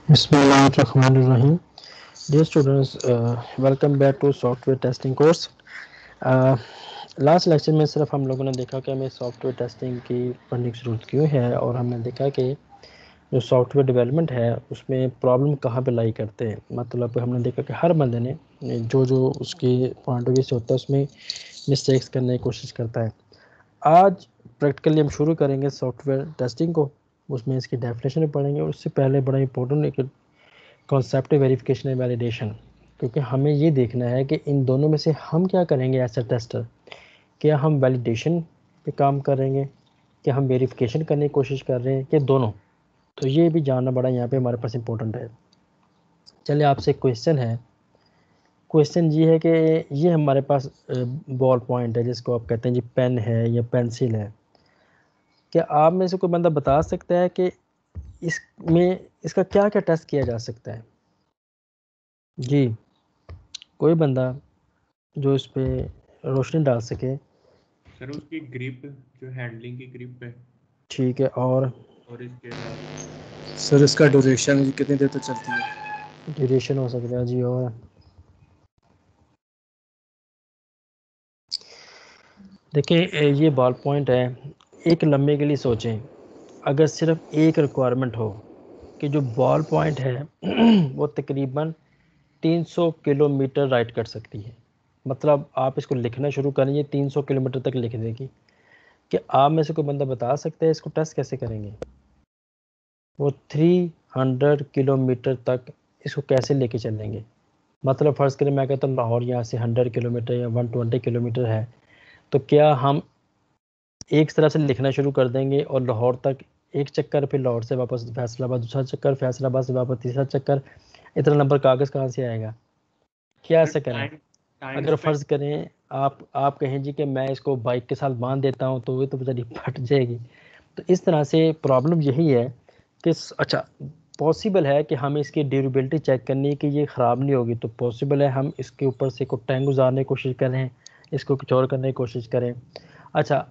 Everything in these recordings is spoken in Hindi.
Bismillahirrahmanirrahim. Dear students, welcome back to software testing course. Last lecture में सिर्फ हम लोगों ने देखा कि हमें सॉफ्टवेयर टेस्टिंग की पढ़ने की ज़रूरत क्यों है, और हमने देखा कि जो सॉफ्टवेयर डेवलपमेंट है उसमें प्रॉब्लम कहाँ पे लाई करते हैं। मतलब हमने देखा कि हर बंदे ने जो जो उसके पॉइंट ऑफ व्यू से होता है उसमें मिस्टेक्स करने की कोशिश करता है। आज प्रैक्टिकली हम शुरू करेंगे सॉफ्टवेयर टेस्टिंग को, उसमें इसकी डेफिनेशन भी पढ़ेंगे। और उससे पहले बड़ा इंपॉर्टेंट एक कॉन्सेप्ट वेरिफिकेशन एंड वैलिडेशन, क्योंकि हमें ये देखना है कि इन दोनों में से हम क्या करेंगे एज अ टेस्टर। क्या हम वैलिडेशन पे काम करेंगे, क्या हम वेरिफिकेशन करने की कोशिश कर रहे हैं, कि दोनों। तो ये भी जानना बड़ा यहाँ पे हमारे पास इंपॉर्टेंट है। चलिए आपसे क्वेश्चन है। क्वेश्चन ये है कि ये हमारे पास बॉल पॉइंट है जिसको आप कहते हैं जी पेन है या पेंसिल है। क्या आप में से कोई बंदा बता सकता है कि इसमें इसका क्या क्या टेस्ट किया जा सकता है? जी, कोई बंदा जो इस पे रोशनी डाल सके। सर उसकी ग्रिप, जो हैंडलिंग की ग्रिप है, ठीक है, और इसके अलावा सर इसका ड्यूरेशन कितनी देर तक चलती है? ड्यूरेशन हो सकता है जी। और देखिए ये बॉल पॉइंट है। एक लम्बे के लिए सोचें, अगर सिर्फ एक रिक्वायरमेंट हो कि जो बॉल पॉइंट है वो तकरीबन 300 किलोमीटर राइड कर सकती है। मतलब आप इसको लिखना शुरू करेंगे 300 किलोमीटर तक लिख देगी। कि आप में से कोई बंदा बता सकते हैं इसको टेस्ट कैसे करेंगे? वो 300 किलोमीटर तक इसको कैसे लेके चलेंगे? मतलब फ़र्ज़ करें मैं कहता हूँ लाहौर यहाँ से 100 किलोमीटर या 120 किलोमीटर है, तो क्या हम एक तरह से लिखना शुरू कर देंगे और लाहौर तक एक चक्कर, फिर लाहौर से वापस फैसलाबाद दूसरा चक्कर, फैसलाबाद से वापस तीसरा चक्कर, इतना नंबर कागज़ कहाँ से आएगा? क्या ऐसा करें? टाइम अगर फ़र्ज़ करें आप कहें जी कि मैं इसको बाइक के साथ बांध देता हूँ तो वो तो बेचारी फट जाएगी। तो इस तरह से प्रॉब्लम यही है कि अच्छा पॉसिबल है कि हम इसकी ड्यूरेबिलिटी चेक करनी है कि ये ख़राब नहीं होगी, तो पॉसिबल है हम इसके ऊपर से को टैंक गुजारने की कोशिश करें, इसको कुछ और करने की कोशिश करें। अच्छा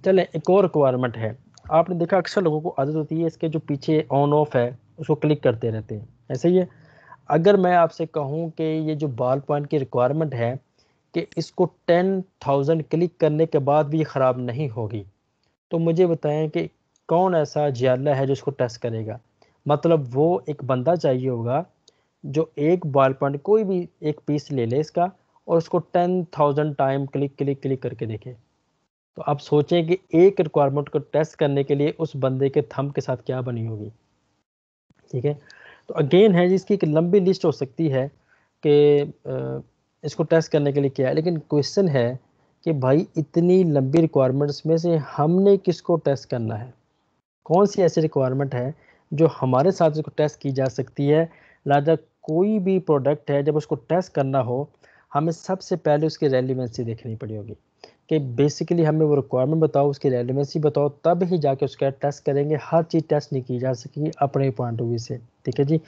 चलें, एक और रिक्वायरमेंट है। आपने देखा अक्सर लोगों को आदत होती है इसके जो पीछे ऑन ऑफ है उसको क्लिक करते रहते हैं, ऐसे ही है। अगर मैं आपसे कहूँ कि ये जो बॉल पॉइंट की रिक्वायरमेंट है कि इसको 10,000 क्लिक करने के बाद भी ये ख़राब नहीं होगी, तो मुझे बताएं कि कौन ऐसा जियाला है जो इसको टेस्ट करेगा? मतलब वो एक बंदा चाहिए होगा जो एक बॉल पॉइंट कोई भी एक पीस ले ले इसका और उसको 10,000 टाइम क्लिक क्लिक क्लिक करके देखे। तो आप सोचें कि एक रिक्वायरमेंट को टेस्ट करने के लिए उस बंदे के थंब के साथ क्या बनी होगी। ठीक है, तो अगेन है जिसकी एक लंबी लिस्ट हो सकती है कि इसको टेस्ट करने के लिए क्या है, लेकिन क्वेश्चन है कि भाई इतनी लंबी रिक्वायरमेंट्स में से हमने किसको टेस्ट करना है? कौन सी ऐसी रिक्वायरमेंट है जो हमारे साथ इसको टेस्ट की जा सकती है? लिहाजा कोई भी प्रोडक्ट है जब उसको टेस्ट करना हो, हमें सबसे पहले उसकी रेलिवेंसी देखनी पड़ेगी कि बेसिकली हमें वो रिक्वायरमेंट बताओ, उसकी रेलिवेंसी बताओ, तब ही जाके उसका टेस्ट करेंगे। हर चीज़ टेस्ट नहीं की जा सकेगी अपने पॉइंट ऑफ व्यू से। ठीक है जी।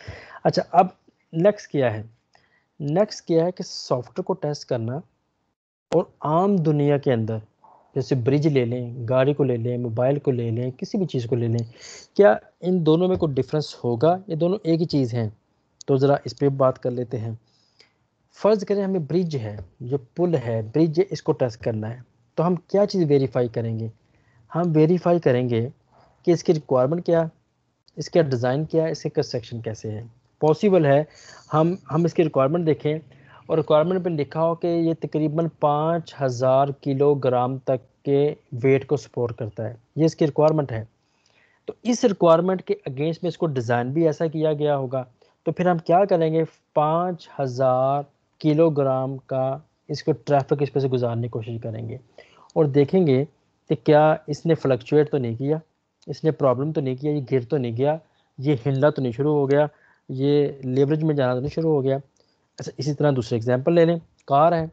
अच्छा, अब नेक्स्ट क्या है? नेक्स्ट क्या है कि सॉफ्टवेयर को टेस्ट करना और आम दुनिया के अंदर, जैसे ब्रिज ले लें, गाड़ी को ले लें, मोबाइल को ले लें, किसी भी चीज़ को ले लें, क्या इन दोनों में कोई डिफरेंस होगा? ये दोनों एक ही चीज़ हैं? तो ज़रा इस पर बात कर लेते हैं। फ़र्ज़ करें हमें ब्रिज है, जो पुल है, ब्रिज है, इसको टेस्ट करना है, तो हम क्या चीज़ वेरीफाई करेंगे? हम वेरीफाई करेंगे कि इसकी रिक्वायरमेंट क्या, इसका डिज़ाइन क्या है, इसके कंस्ट्रक्शन कैसे है। पॉसिबल है हम इसकी रिक्वायरमेंट देखें और रिक्वायरमेंट पे लिखा हो कि ये तकरीबन 5,000 किलोग्राम तक के वेट को सपोर्ट करता है, ये इसकी रिक्वायरमेंट है। तो इस रिक्वायरमेंट के अगेंस्ट में इसको डिज़ाइन भी ऐसा किया गया होगा। तो फिर हम क्या करेंगे? 5,000 किलोग्राम का इसको ट्रैफिक इस पे से गुजारने की कोशिश करेंगे और देखेंगे कि क्या इसने फ्लक्चुएट तो नहीं किया, इसने प्रॉब्लम तो नहीं किया, ये गिर तो नहीं गया, ये हिलना तो नहीं शुरू हो गया, ये लेवरेज में जाना तो नहीं शुरू हो गया। अच्छा, इसी तरह दूसरे एग्जांपल ले लें, कार है।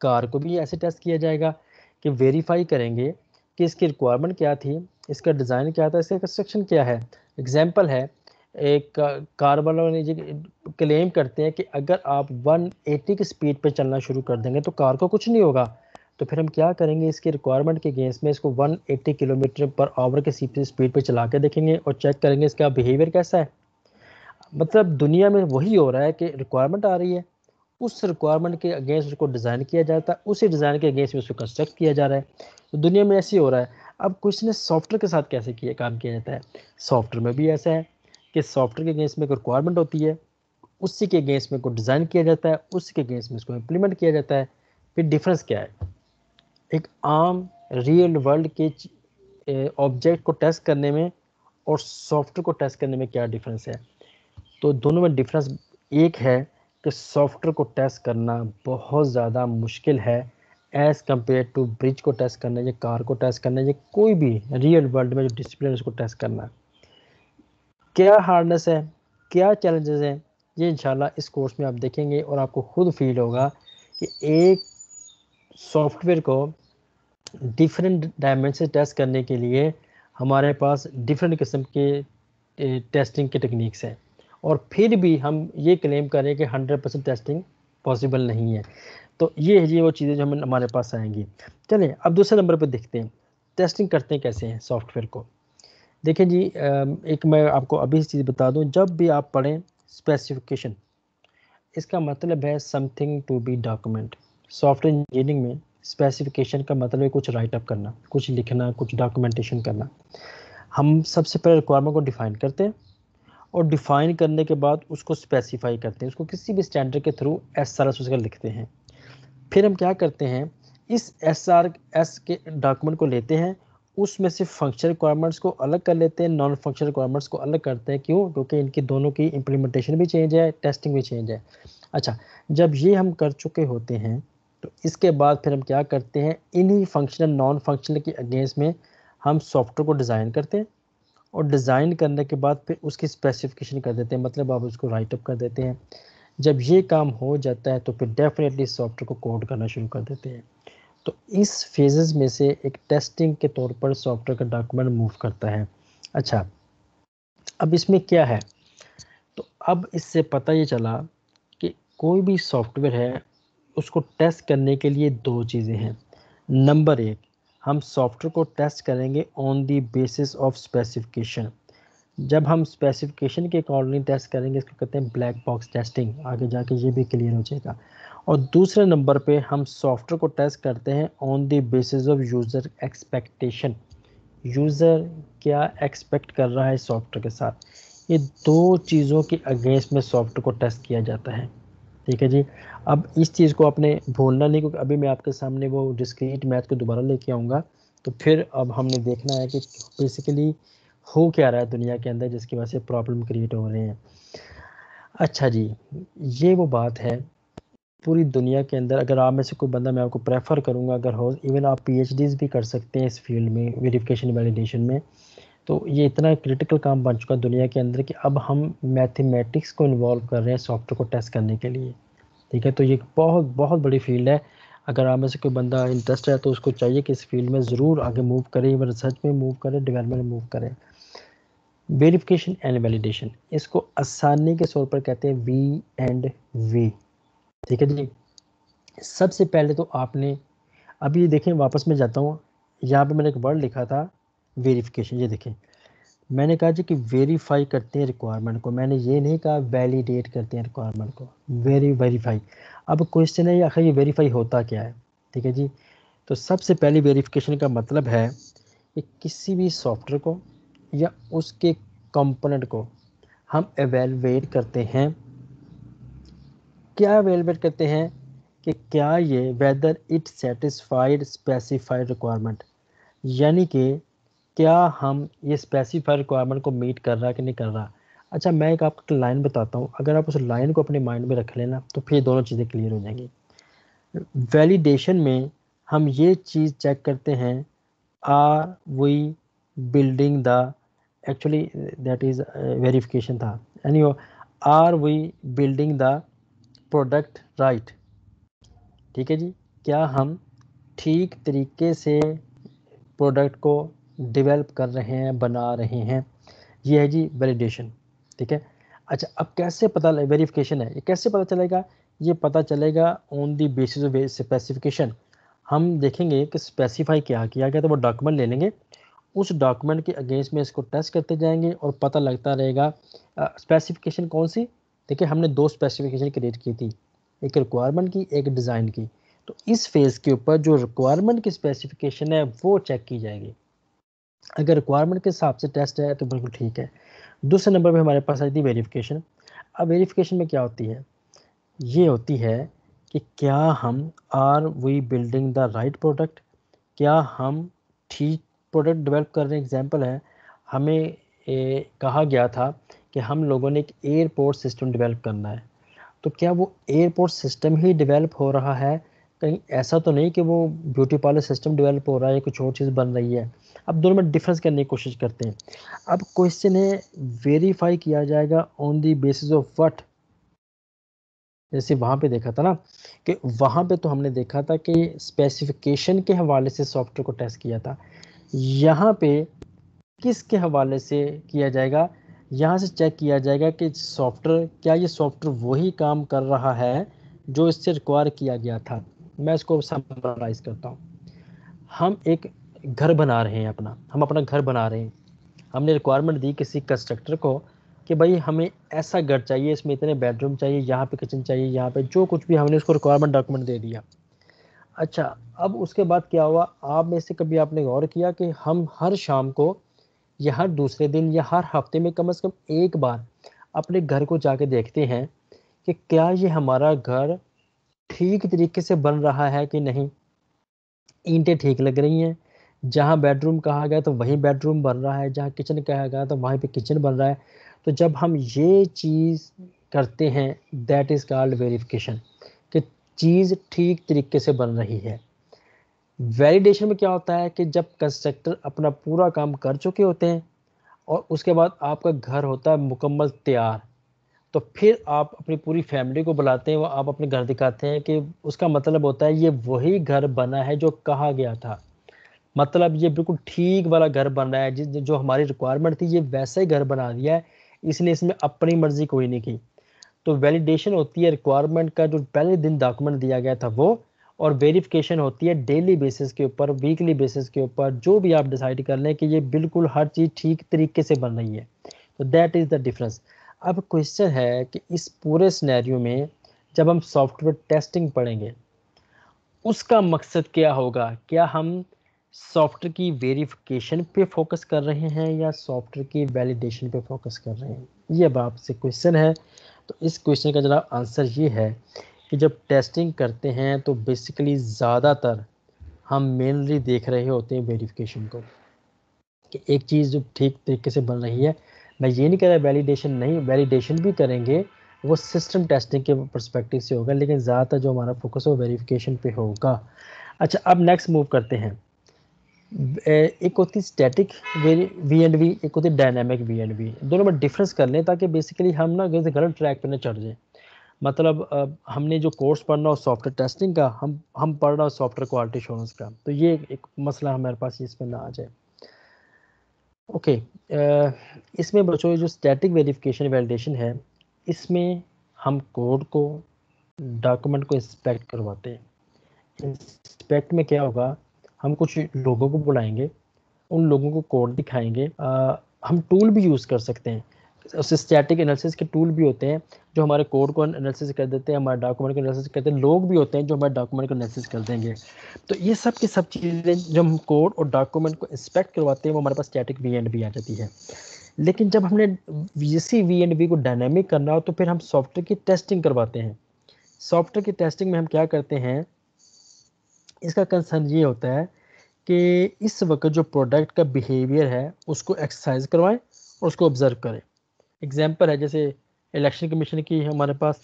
कार को भी ऐसे टेस्ट किया जाएगा कि वेरीफाई करेंगे कि इसकी रिक्वायरमेंट क्या थी, इसका डिज़ाइन क्या था, इसका कंस्ट्रक्शन क्या है। एग्जांपल है, एक कार वालों ने ये क्लेम करते हैं कि अगर आप 180 की स्पीड पे चलना शुरू कर देंगे तो कार को कुछ नहीं होगा। तो फिर हम क्या करेंगे? इसकी रिक्वायरमेंट के अगेंस्ट में इसको 180 किलोमीटर पर आवर की स्पीड पे चला के देखेंगे और चेक करेंगे इसका बिहेवियर कैसा है। मतलब दुनिया में वही हो रहा है कि रिक्वायरमेंट आ रही है, उस रिक्वायरमेंट के अगेंस्ट उसको डिज़ाइन किया जाता है, उसी डिज़ाइन के अगेंस्ट में उसको कंस्ट्रक्ट किया जा रहा है। तो दुनिया में ऐसे ही हो रहा है। अब कुछ ने सॉफ्टवेयर के साथ कैसे किया काम किया जाता है, सॉफ्टवेयर में भी ऐसा है कि सॉफ्टवेयर के अगेंस्ट में एक रिक्वायरमेंट होती है, उसी के अगेंस्ट में को डिज़ाइन किया जाता है, उसी के अगेंस्ट में उसको इम्प्लीमेंट किया जाता है। फिर डिफरेंस क्या है, एक आम रियल वर्ल्ड के ऑब्जेक्ट को टेस्ट करने में और सॉफ्टवेयर को टेस्ट करने में क्या डिफरेंस है। तो दोनों में डिफरेंस एक है कि सॉफ्टवेयर को टेस्ट करना बहुत ज़्यादा मुश्किल है एज़ कम्पेयर टू ब्रिज को टेस्ट करना या कार को टेस्ट करना या कोई भी रियल वर्ल्ड में जो डिसिप्लिन उसको टेस्ट करना। क्या हार्डनेस है, क्या चैलेंजेस हैं, ये इंशाल्लाह इस कोर्स में आप देखेंगे और आपको खुद फील होगा कि एक सॉफ्टवेयर को डिफरेंट डायमेंशन टेस्ट करने के लिए हमारे पास डिफरेंट किस्म के टेस्टिंग के टेक्निक्स हैं, और फिर भी हम ये क्लेम करें कि 100% टेस्टिंग पॉसिबल नहीं है। तो ये वो चीज़ें जो हमारे पास आएंगी। चलिए अब दूसरे नंबर पर देखते हैं टेस्टिंग करते हैं कैसे हैं सॉफ्टवेयर को। देखिए जी, एक मैं आपको अभी चीज़ बता दूं, जब भी आप पढ़ें स्पेसिफिकेशन, इसका मतलब है something to be document. Software engineering में स्पेसिफिकेशन का मतलब है कुछ राइट अप करना, कुछ लिखना, कुछ डॉक्यूमेंटेशन करना। हम सबसे पहले रिक्वायरमेंट को डिफाइन करते हैं और डिफाइन करने के बाद उसको स्पेसिफाई करते हैं, उसको किसी भी स्टैंडर्ड के थ्रू SRS उसका लिखते हैं। फिर हम क्या करते हैं, इस SRS के डॉक्यूमेंट को लेते हैं, उसमें से फंक्शनल रिक्वायरमेंट्स को अलग कर लेते हैं, नॉन फंक्शनल रिक्वायरमेंट्स को अलग करते हैं। क्यों? क्योंकि इनकी दोनों की इम्प्लीमेंटेशन भी चेंज है, टेस्टिंग भी चेंज है। अच्छा, जब ये हम कर चुके होते हैं तो इसके बाद फिर हम क्या करते हैं, इन्हीं फंक्शनल नॉन फंक्शनल के अगेंस्ट में हम सॉफ्टवेयर को डिज़ाइन करते हैं, और डिज़ाइन करने के बाद फिर उसकी स्पेसिफिकेशन कर देते हैं, मतलब आप उसको राइट अप कर देते हैं। जब ये काम हो जाता है तो फिर डेफिनेटली सॉफ्टवेयर को कोड करना शुरू कर देते हैं। तो इस फेजेस में से एक टेस्टिंग के तौर पर सॉफ्टवेयर का डॉक्यूमेंट मूव करता है। अच्छा, अब इसमें क्या है, तो अब इससे पता ये चला कि कोई भी सॉफ्टवेयर है उसको टेस्ट करने के लिए दो चीज़ें हैं। नंबर एक, हम सॉफ्टवेयर को टेस्ट करेंगे on the basis of specification. जब हम स्पेसिफिकेशन के अकॉर्डिंग टेस्ट करेंगे, इसको कहते हैं ब्लैक बॉक्स टेस्टिंग, आगे जाके ये भी क्लियर हो जाएगा। और दूसरे नंबर पे हम सॉफ्टवेयर को टेस्ट करते हैं on the basis of user expectation. User क्या एक्सपेक्ट कर रहा है सॉफ्टवेयर के साथ, ये दो चीज़ों के अगेंस्ट में सॉफ्टवेयर को टेस्ट किया जाता है। ठीक है जी। अब इस चीज़ को आपने भूलना नहीं, क्योंकि अभी मैं आपके सामने वो डिस्क्रीट मैथ को दोबारा लेके आऊँगा, तो फिर अब हमने देखना है कि बेसिकली हो क्या रहा है दुनिया के अंदर जिसकी वजह से प्रॉब्लम क्रिएट हो रहे हैं। अच्छा जी, ये वो बात है पूरी दुनिया के अंदर, अगर आप में से कोई बंदा, मैं आपको प्रेफर करूंगा, अगर हो इवन आप PhDs भी कर सकते हैं इस फील्ड में, वेरिफिकेशन वैलिडेशन में। तो ये इतना क्रिटिकल काम बन चुका है दुनिया के अंदर कि अब हम मैथमेटिक्स को इन्वॉल्व कर रहे हैं सॉफ्टवेयर को टेस्ट करने के लिए। ठीक है, तो ये बहुत बहुत बड़ी फील्ड है। अगर आप में से कोई बंदा इंटरेस्ट है तो उसको चाहिए कि इस फील्ड में ज़रूर आगे मूव करे, रिसर्च में मूव करे, डेवलपमेंट में मूव करे। वेरिफिकेशन एंड वैलिडेशन, इसको आसानी के तौर पर कहते हैं V&V। ठीक है जी। सबसे पहले तो आपने, अभी देखें वापस मैं जाता हूँ, यहाँ पे मैंने एक वर्ड लिखा था वेरिफिकेशन, ये देखें मैंने कहा जी कि वेरीफाई करते हैं रिक्वायरमेंट को, मैंने ये नहीं कहा वैलिडेट करते हैं रिक्वायरमेंट को, वेरीफाई। अब क्वेश्चन है आखिर ये वेरीफाई होता क्या है। ठीक है जी, तो सबसे पहले वेरिफिकेशन का मतलब है कि किसी भी सॉफ्टवेयर को या उसके कंपोनेंट को हम एवेलुएट करते हैं। क्या एवेलुएट करते हैं कि क्या ये whether it satisfied specified requirement, यानी कि क्या हम ये स्पेसिफाइड रिक्वायरमेंट को मीट कर रहा है कि नहीं कर रहा। अच्छा, मैं एक आपको लाइन बताता हूँ, अगर आप उस लाइन को अपने माइंड में रख लेना तो फिर दोनों चीज़ें क्लियर हो जाएंगी। वैलिडेशन में हम ये चीज़ चेक करते हैं, are we building the, actually that is verification था, यानी are we building the product right. ठीक है जी, क्या हम ठीक तरीके से प्रोडक्ट को डेवलप कर रहे हैं, बना रहे हैं, ये है जी वैलिडेशन। ठीक है। अच्छा, अब कैसे पता वेरिफिकेशन है, ये कैसे पता चलेगा, ये पता चलेगा on the basis of specification. हम देखेंगे कि स्पेसिफाई क्या किया गया, तो वो डॉक्यूमेंट ले लेंगे उस डॉक्यूमेंट के अगेंस्ट में इसको टेस्ट करते जाएंगे और पता लगता रहेगा। स्पेसिफिकेशन कौन सी? देखिए हमने दो स्पेसिफिकेशन क्रिएट की थी, एक रिक्वायरमेंट की, एक डिज़ाइन की। तो इस फेज़ के ऊपर जो रिक्वायरमेंट की स्पेसिफिकेशन है वो चेक की जाएगी। अगर रिक्वायरमेंट के हिसाब से टेस्ट है तो बिल्कुल ठीक है। दूसरे नंबर पे हमारे पास आई थी वेरिफिकेशन। अब वेरिफिकेशन में क्या होती है? ये होती है कि क्या हम are we building the right product, क्या हम ठीक प्रोडक्ट डेवलप कर रहे हैं। एग्जांपल है, हमें कहा गया था कि हम लोगों ने एक एयरपोर्ट सिस्टम डेवलप करना है, तो क्या वो एयरपोर्ट सिस्टम ही डेवलप हो रहा है? कहीं ऐसा तो नहीं कि वो ब्यूटी पार्लर सिस्टम डेवलप हो रहा है, कुछ और चीज़ बन रही है। अब दोनों में डिफरेंस करने की कोशिश करते हैं। अब क्वेश्चन है, वेरीफाई किया जाएगा on the basis of what? जैसे वहाँ पे देखा था ना कि वहाँ पे तो हमने देखा था कि स्पेसिफिकेशन के हवाले से सॉफ्टवेयर को टेस्ट किया था। यहाँ पे किसके हवाले से किया जाएगा? यहाँ से चेक किया जाएगा कि सॉफ्टवेयर, क्या ये सॉफ्टवेयर वही काम कर रहा है जो इससे रिक्वायर किया गया था। मैं इसको समराइज करता हूँ। हम एक घर बना रहे हैं, हम अपना घर बना रहे हैं। हमने रिक्वायरमेंट दी किसी कंस्ट्रक्टर को कि भाई हमें ऐसा घर चाहिए, इसमें इतने बेडरूम चाहिए, यहाँ पे किचन चाहिए, यहाँ पे जो कुछ भी, हमने उसको रिक्वायरमेंट डॉक्यूमेंट दे दिया। अच्छा, अब उसके बाद क्या हुआ? आप में से कभी आपने गौर किया कि हम हर शाम को या हर दूसरे दिन या हर हफ्ते में कम से कम एक बार अपने घर को जाके देखते हैं कि क्या ये हमारा घर ठीक तरीके से बन रहा है कि नहीं? ईंटें ठीक लग रही हैं, जहाँ बेडरूम कहा गया तो वहीं बेडरूम बन रहा है, जहाँ किचन कहा गया तो वहीं पे किचन बन रहा है। तो जब हम ये चीज़ करते हैं, दैट इज़ कॉल्ड वेरिफिकेशन, कि चीज़ ठीक तरीके से बन रही है। वैलिडेशन में क्या होता है कि जब कंस्ट्रक्टर अपना पूरा काम कर चुके होते हैं और उसके बाद आपका घर होता है मुकम्मल तैयार, तो फिर आप अपनी पूरी फैमिली को बुलाते हैं, वो आप अपने घर दिखाते हैं कि उसका मतलब होता है ये वही घर बना है जो कहा गया था। मतलब ये बिल्कुल ठीक वाला घर बन रहा है, जिस जो हमारी रिक्वायरमेंट थी, ये वैसा ही घर बना दिया है, इसने इसमें अपनी मर्जी कोई नहीं की। तो वैलिडेशन होती है रिक्वायरमेंट का जो पहले दिन डॉक्यूमेंट दिया गया था वो, और वेरिफिकेशन होती है डेली बेसिस के ऊपर, वीकली बेसिस के ऊपर, जो भी आप डिसाइड कर लें कि ये बिल्कुल हर चीज़ ठीक तरीके से बन रही है। तो दैट इज़ द डिफरेंस। अब क्वेश्चन है कि इस पूरे सिनेरियो में जब हम सॉफ्टवेयर टेस्टिंग पढ़ेंगे, उसका मकसद क्या होगा? क्या हम सॉफ्टवेयर की वेरिफिकेशन पे फोकस कर रहे हैं या सॉफ्टवेयर की वैलिडेशन पे फोकस कर रहे हैं? ये अब आपसे क्वेश्चन है। तो इस क्वेश्चन का जनाब आंसर ये है कि जब टेस्टिंग करते हैं तो बेसिकली ज़्यादातर हम मेनली देख रहे होते हैं वेरिफिकेशन को, कि एक चीज़ जो ठीक तरीके से बन रही है। मैं ये नहीं कह रहा वैलिडेशन नहीं, वैलिडेशन भी करेंगे, वो सिस्टम टेस्टिंग के पर्सपेक्टिव से होगा, लेकिन ज़्यादातर जो हमारा फोकस है वो वेरिफिकेशन पे होगा। अच्छा, अब नेक्स्ट मूव करते हैं। एक होती स्टैटिक वी एंड वी, एक होती डायनामिक वी एंड वी। दोनों में डिफरेंस कर लें ताकि बेसिकली हम ना गलत ट्रैक पे ना चढ़ जाए। मतलब हमने जो कोर्स पढ़ना हो सॉफ्टवेयर टेस्टिंग का, हम पढ़ रहा हो सॉफ्टवेयर क्वालिटी एश्योरेंस का, तो ये एक मसला हमारे पास इसमें ना आ जाए। ओके, इसमें बच्चों जो स्टैटिक वेरिफिकेशन वैलिडेशन है, इसमें हम कोड को, डॉक्यूमेंट को इंस्पेक्ट करवाते हैं। इंस्पेक्ट में क्या होगा, हम कुछ लोगों को बुलाएंगे, उन लोगों को कोड दिखाएंगे। हम टूल भी यूज़ कर सकते हैं, स्टैटिक एनालिसिस के टूल भी होते हैं जो हमारे कोड को एनालिसिस कर देते हैं, हमारे डॉक्यूमेंट को एनालिसिस करते हैं। लोग भी होते हैं जो हमारे डॉक्यूमेंट को एनालिसिस कर देंगे। तो ये सब की सब चीज़ें जब हम कोड और डॉक्यूमेंट को इंस्पेक्ट करवाते हैं, वो हमारे पास स्टैटिक वी एंड वी आ जाती है। लेकिन जब हमने इसी वी एंड वी को डायनेमिक करना हो तो फिर हम सॉफ्टवेयर की टेस्टिंग करवाते हैं। सॉफ्टवेयर की टेस्टिंग में हम क्या करते हैं, इसका कंसर्न ये होता है कि इस वक्त जो प्रोडक्ट का बिहेवियर है उसको एक्सरसाइज करवाएं और उसको ऑब्जर्व करें। एग्जांपल है, जैसे इलेक्शन कमीशन की हमारे पास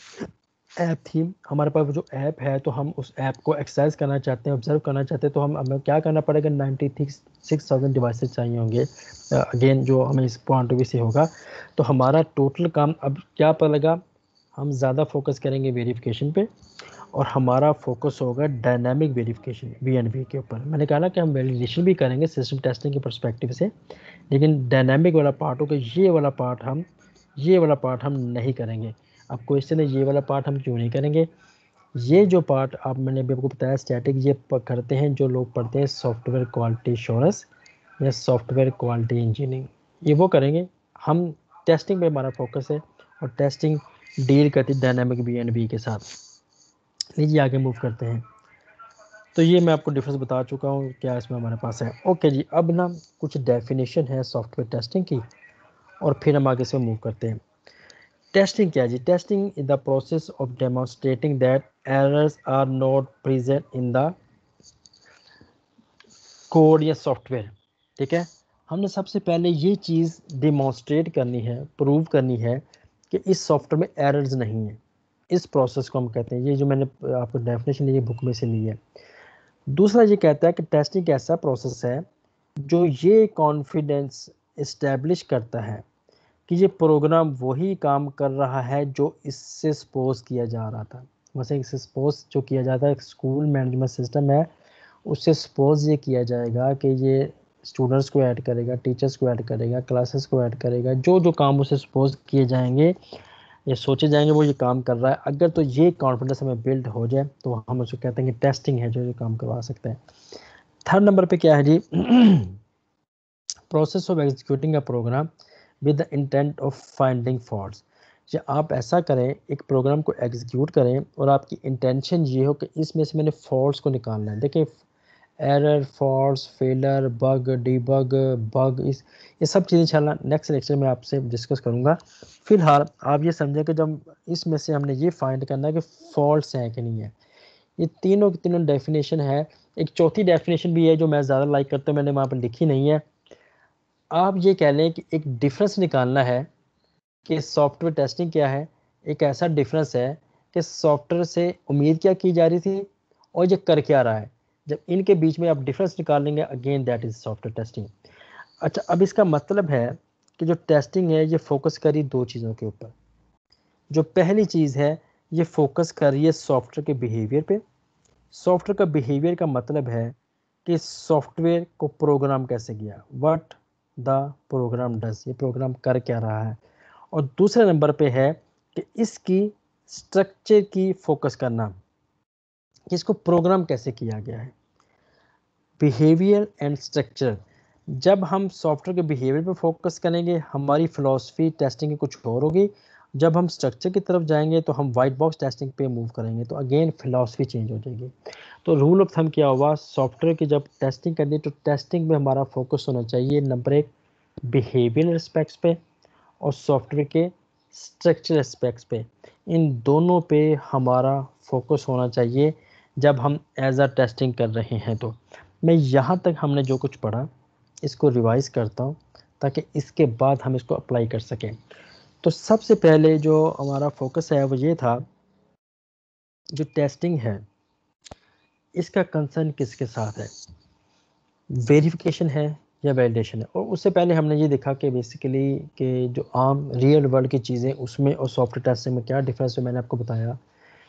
ऐप थी, हमारे पास जो ऐप है तो हम उस ऐप को एक्सरसाइज करना चाहते हैं, ऑब्जर्व करना चाहते हैं, तो हमें क्या करना पड़ेगा, 96,000 डिवाइसेस चाहिए होंगे। अगेन जो हमें इस पॉइंट ऑफ व्यू से होगा, तो हमारा टोटल काम अब क्या पता लगा, हम ज़्यादा फोकस करेंगे वेरिफिकेशन पे और हमारा फोकस होगा dynamic verification V and V के ऊपर। मैंने कहा ना कि हम वैलिडेशन भी करेंगे सिस्टम टेस्टिंग के पर्सपेक्टिव से, लेकिन डायनामिक वाला पार्ट होगा, ये वाला पार्ट हम नहीं करेंगे। अब क्वेश्चन है ये वाला पार्ट हम क्यों नहीं करेंगे? ये जो पार्ट आप मैंने अभी आपको बताया स्टैटिक, ये करते हैं जो लोग पढ़ते हैं सॉफ्टवेयर क्वालिटी एश्योरेंस, या सॉफ्टवेयर क्वालिटी इंजीनियरिंग, ये वो करेंगे। हम टेस्टिंग पे हमारा फोकस है और टेस्टिंग डील करती है डायनामिक बी के साथ। लीजिए आगे मूव करते हैं। तो ये मैं आपको डिफरेंस बता चुका हूँ क्या इसमें हमारे पास है। ओके जी, अब ना कुछ डेफिनेशन है सॉफ्टवेयर टेस्टिंग की और फिर हम आगे से मूव करते हैं। टेस्टिंग क्या है जी? Testing is the process of demonstrating that errors are not present in the code या सॉफ्टवेयर। ठीक है, हमने सबसे पहले ये चीज़ डिमॉन्स्ट्रेट करनी है, प्रूव करनी है कि इस सॉफ्टवेयर में एरर्स नहीं है। इस प्रोसेस को हम कहते हैं, ये जो मैंने आपको डेफिनेशन ली है बुक में से ली है। दूसरा ये कहता है कि टेस्टिंग एक ऐसा प्रोसेस है जो ये कॉन्फिडेंस इस्टेब्लिश करता है कि ये प्रोग्राम वही काम कर रहा है जो इससे सपोज किया जा रहा था। वैसे इससे सपोज जो किया जाता है, एक स्कूल मैनेजमेंट सिस्टम है, उससे सपोज ये किया जाएगा कि ये स्टूडेंट्स को ऐड करेगा, टीचर्स को ऐड करेगा, क्लासेस को ऐड करेगा, जो जो काम उसे सपोज किए जाएंगे ये सोचे जाएंगे वो ये काम कर रहा है। अगर तो ये कॉन्फिडेंस हमें बिल्ड हो जाए तो हम उसको कहते हैं कि टेस्टिंग है जो ये काम करवा सकते हैं। थर्ड नंबर पे क्या है जी? Process of executing a program with the intent of finding faults. या आप ऐसा करें, एक प्रोग्राम को एग्जीक्यूट करें और आपकी इंटेंशन ये हो कि इसमें से मैंने फॉल्ट्स को निकालना है। देखिए, error, faults, failure, bug, debug, bug, इस ये सब चीज़ें इंशाल्लाह नेक्स्ट लेक्चर में आपसे डिस्कस करूँगा। फिलहाल आप ये समझें कि जब इसमें से हमने ये फाइंड करना है कि फॉल्ट्स हैं कि नहीं है। ये तीनों की तीनों डेफिनेशन है। एक चौथी डेफिनेशन भी है जो मैं ज़्यादा लाइक करता हूँ, मैंने वहाँ पर लिखी नहीं है। आप ये कह लें कि एक डिफरेंस निकालना है कि सॉफ्टवेयर टेस्टिंग क्या है। एक ऐसा डिफरेंस है कि सॉफ्टवेयर से उम्मीद क्या की जा रही थी और ये कर क्या रहा है। जब इनके बीच में आप डिफरेंस निकाल लेंगे, again that is software testing. अच्छा, अब इसका मतलब है कि जो टेस्टिंग है ये फोकस करी दो चीज़ों के ऊपर। जो पहली चीज़ है, ये फोकस कर रही है सॉफ्टवेयर के बिहेवियर पे। सॉफ्टवेयर का बिहेवियर का मतलब है कि सॉफ्टवेयर को प्रोग्राम कैसे किया, व्हाट द प्रोग्राम डज, ये प्रोग्राम कर क्या रहा है। और दूसरे नंबर पे है कि इसकी स्ट्रक्चर की फोकस करना कि इसको प्रोग्राम कैसे किया गया है। बिहेवियर एंड स्ट्रक्चर, जब हम सॉफ्टवेयर के बिहेवियर पे फोकस करेंगे हमारी फिलॉसफी टेस्टिंग की कुछ और होगी। जब हम स्ट्रक्चर की तरफ जाएंगे तो हम वाइट बॉक्स टेस्टिंग पे मूव करेंगे, तो अगेन फिलॉसफी चेंज हो जाएगी। तो रूल ऑफ थंब क्या हुआ, सॉफ्टवेयर की जब टेस्टिंग करनी है तो टेस्टिंग में हमारा फोकस होना चाहिए नंबर एक बिहेवियर एस्पेक्ट्स पे और सॉफ्टवेयर के स्ट्रक्चर एस्पेक्ट्स पे। इन दोनों पे हमारा फोकस होना चाहिए जब हम एज अ टेस्टिंग कर रहे हैं। तो मैं यहाँ तक हमने जो कुछ पढ़ा इसको रिवाइज करता हूँ ताकि इसके बाद हम इसको अप्लाई कर सकें। तो सबसे पहले जो हमारा फोकस है वो ये था, जो टेस्टिंग है इसका कंसर्न किसके साथ है, वेरिफिकेशन है या वैलिडेशन है। और उससे पहले हमने ये देखा कि बेसिकली कि जो आम रियल वर्ल्ड की चीज़ें उसमें और सॉफ्टवेयर टेस्टिंग में क्या डिफरेंस है। मैंने आपको बताया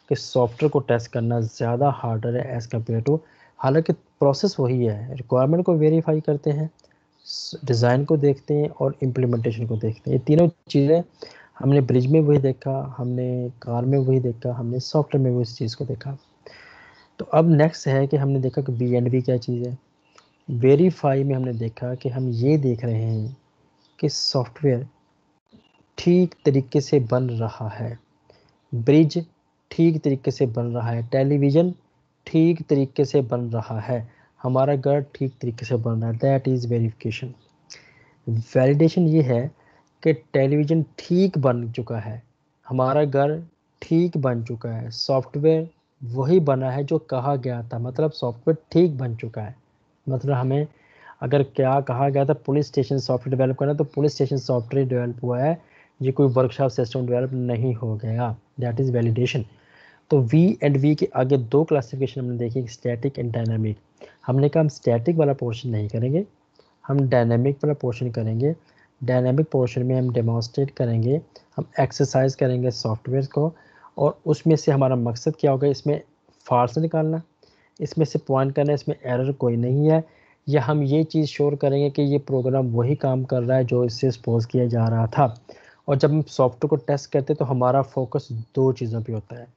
कि सॉफ्टवेयर को टेस्ट करना ज़्यादा हार्डर है एज़ कम्पेयर टू, हालांकि प्रोसेस वही है। रिक्वायरमेंट को वेरीफाई करते हैं, डिज़ाइन को देखते हैं और इम्प्लीमेंटेशन को देखते हैं। ये तीनों चीज़ें हमने ब्रिज में वही देखा, हमने कार में वही देखा, हमने सॉफ्टवेयर में भी उस चीज़ को देखा। तो अब नेक्स्ट है कि हमने देखा कि BNB क्या चीज़ है। वेरीफाई में हमने देखा कि हम ये देख रहे हैं कि सॉफ्टवेयर ठीक तरीके से बन रहा है, ब्रिज ठीक तरीके से बन रहा है, टेलीविज़न ठीक तरीके से बन रहा है, हमारा घर ठीक तरीके से बन रहा है, दैट इज़ वेरिफिकेशन। वैलिडेशन ये है कि टेलीविज़न ठीक बन चुका है, हमारा घर ठीक बन चुका है, सॉफ्टवेयर वही बना है जो कहा गया था, मतलब सॉफ्टवेयर ठीक बन चुका है। मतलब हमें अगर क्या कहा गया था पुलिस स्टेशन सॉफ्टवेयर डेवलप करना, तो पुलिस स्टेशन सॉफ्टवेयर डेवलप हुआ है, ये कोई वर्कशॉप सिस्टम डेवलप नहीं हो गया, दैट इज़ वैलिडेशन। तो V के आगे दो क्लासिफिकेशन हमने देखी, स्टैटिक एंड डायनामिक। हमने कहा हम स्टैटिक वाला पोर्शन नहीं करेंगे, हम डायनामिक वाला पोर्शन करेंगे। डायनामिक पोर्शन में हम डेमोन्स्ट्रेट करेंगे, हम एक्सरसाइज करेंगे सॉफ्टवेयर को, और उसमें से हमारा मकसद क्या होगा, इसमें फॉल्स निकालना, इसमें से पॉइंट करना इसमें एरर कोई नहीं है, या हम ये चीज़ श्योर करेंगे कि ये प्रोग्राम वही काम कर रहा है जो इससे सपोज किया जा रहा था। और जब हम सॉफ्टवेयर को टेस्ट करते हैं तो हमारा फोकस दो चीज़ों पे होता है,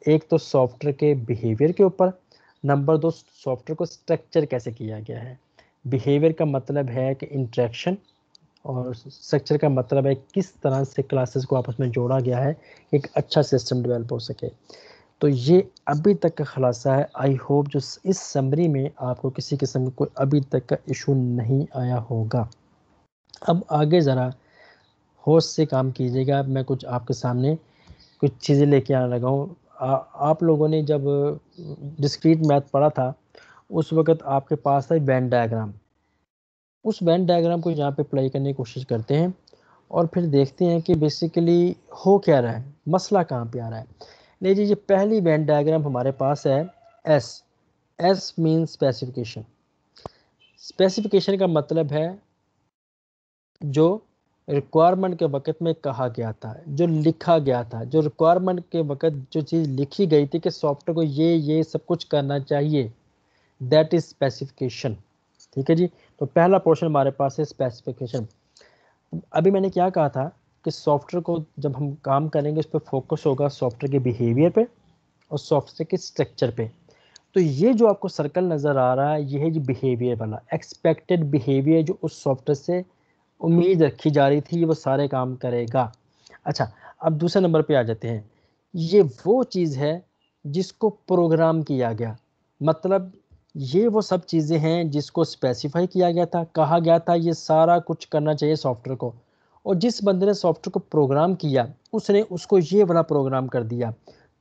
एक तो सॉफ्टवेयर के बिहेवियर के ऊपर, नंबर दो सॉफ्टवेयर को स्ट्रक्चर कैसे किया गया है। बिहेवियर का मतलब है कि इंटरेक्शन, और स्ट्रक्चर का मतलब है किस तरह से क्लासेस को आपस में जोड़ा गया है, एक अच्छा सिस्टम डेवलप हो सके। तो ये अभी तक का खुलासा है। आई होप जो इस समरी में आपको किसी किस्म का कोई अभी तक का इशू नहीं आया होगा। अब आगे ज़रा होश से काम कीजिएगा। मैं कुछ आपके सामने कुछ चीज़ें लेके आने लगा हूँ। आप लोगों ने जब डिस्क्रीट मैथ पढ़ा था उस वक़्त आपके पास था वेन डायग्राम। उस वेन डायग्राम को यहाँ पे अप्लाई करने की कोशिश करते हैं और फिर देखते हैं कि बेसिकली हो क्या रहा है, मसला कहाँ पे आ रहा है। लीजिए ये पहली वेन डायग्राम हमारे पास है S. S mean specification. Specification का मतलब है जो रिक्वायरमेंट के वक़्त में कहा गया था, जो लिखा गया था, जो रिक्वायरमेंट के वक़्त जो चीज़ लिखी गई थी कि सॉफ्टवेयर को ये सब कुछ करना चाहिए, दैट इज़ स्पेसिफिकेशन। ठीक है जी। तो पहला पोर्शन हमारे पास है स्पेसिफिकेशन। अभी मैंने क्या कहा था कि सॉफ्टवेयर को जब हम काम करेंगे उस पर फोकस होगा सॉफ्टवेयर के बिहेवियर पे और सॉफ्टवेयर के स्ट्रक्चर पे। तो ये जो आपको सर्कल नज़र आ रहा है ये है जी बिहेवियर वाला, एक्सपेक्टेड बिहेवियर जो उस सॉफ्टवेयर से उम्मीद रखी जा रही थी वो सारे काम करेगा। अच्छा, अब दूसरे नंबर पे आ जाते हैं। ये वो चीज़ है जिसको प्रोग्राम किया गया, मतलब ये वो सब चीज़ें हैं जिसको स्पेसिफाई किया गया था, कहा गया था ये सारा कुछ करना चाहिए सॉफ्टवेयर को, और जिस बंदे ने सॉफ्टवेयर को प्रोग्राम किया उसने उसको ये वाला प्रोग्राम कर दिया।